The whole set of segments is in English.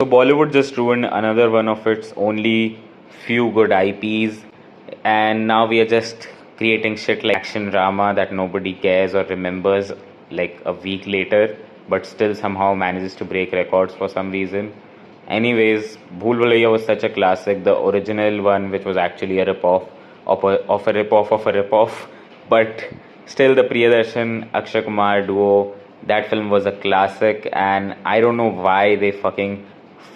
So Bollywood just ruined another one of its only few good IPs, and now we are just creating shit like action drama that nobody cares or remembers like a week later, but still somehow manages to break records for some reason. Anyways, Bhool Bhulaiya was such a classic, the original one, which was actually a rip-off of a rip-off of a rip-off, but still the Priyadarshan Akshay Kumar duo, that film was a classic, and I don't know why they fucking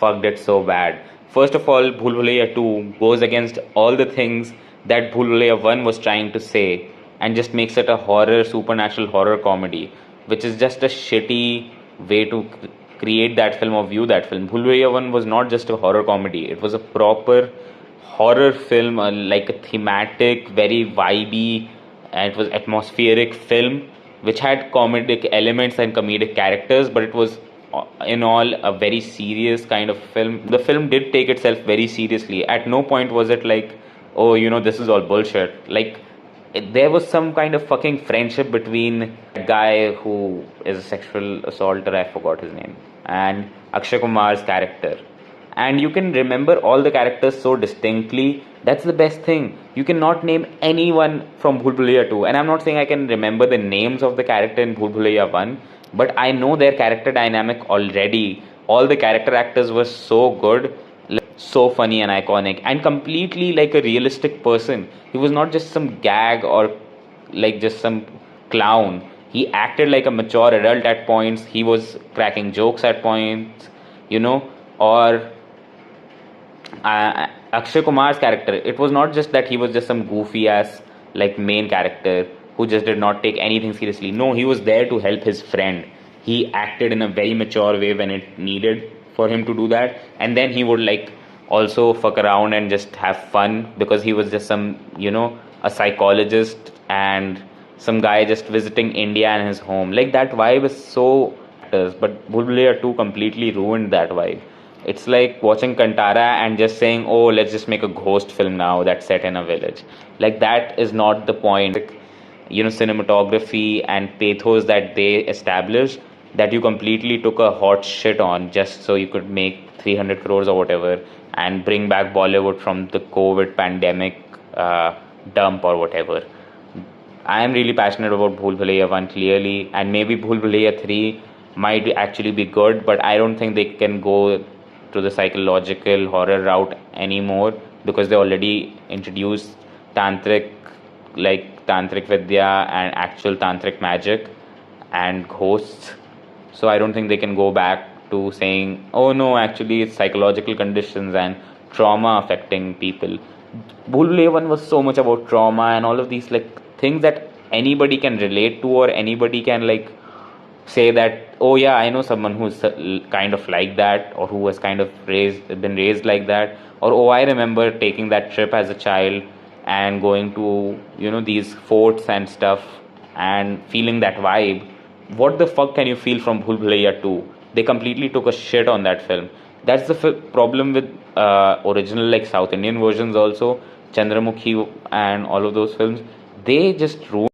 fucked it so bad. First of all, Bhool Bhulaiya 2 goes against all the things that Bhool Bhulaiya 1 was trying to say and just makes it a horror, supernatural horror comedy, which is just a shitty way to create that film or view that film. Bhool Bhulaiya 1 was not just a horror comedy, it was a proper horror film, like a thematic, very vibey, and it was atmospheric film which had comedic elements and comedic characters, but it was in all a very serious kind of film. The film did take itself very seriously. At no point was it like, oh, this is all bullshit. Like, there was some kind of fucking friendship between a guy who is a sexual assaulter, I forgot his name, and Akshay Kumar's character. And you can remember all the characters so distinctly. That's the best thing. You cannot name anyone from Bhool Bhulaiya 2. And I'm not saying I can remember the names of the character in Bhool Bhulaiya 1, but I know their character dynamic already. All the character actors were so good, so funny and iconic, and completely like a realistic person. He was not just some gag or like just some clown. He acted like a mature adult at points. He was cracking jokes at points, or Akshay Kumar's character. It was not just that he was just some goofy ass like main character who just did not take anything seriously. No, he was there to help his friend. He acted in a very mature way when it needed for him to do that, and then he would like also fuck around and just have fun because he was just some a psychologist and some guy just visiting India and his home. Like that vibe is so. But Bhool Bhulaiya 2 completely ruined that vibe. It's like watching Kantara and just saying, oh, let's just make a ghost film now that's set in a village. Like, that is not the point. Cinematography and pathos that they established, that you completely took a hot shit on just so you could make 300 crores or whatever and bring back Bollywood from the COVID pandemic dump or whatever. I am really passionate about Bhool Bhulaiya 1 clearly, and maybe Bhool Bhulaiya 3 might actually be good, but I don't think they can go to the psychological horror route anymore because they already introduced tantric vidya and actual tantric magic and ghosts. So I don't think they can go back to saying, oh no, actually it's psychological conditions and trauma affecting people. Bhool Bhulaiya 1 was so much about trauma and all of these like things that anybody can relate to, or anybody can like say that, oh yeah, I know someone who's kind of like that, or who was kind of been raised like that, or oh, I remember taking that trip as a child and going to these forts and stuff and feeling that vibe. What the fuck can you feel from Bhool Bhulaiya 2? They completely took a shit on that film. That's the problem with original like South Indian versions also, Chandramukhi and all of those films. They just ruined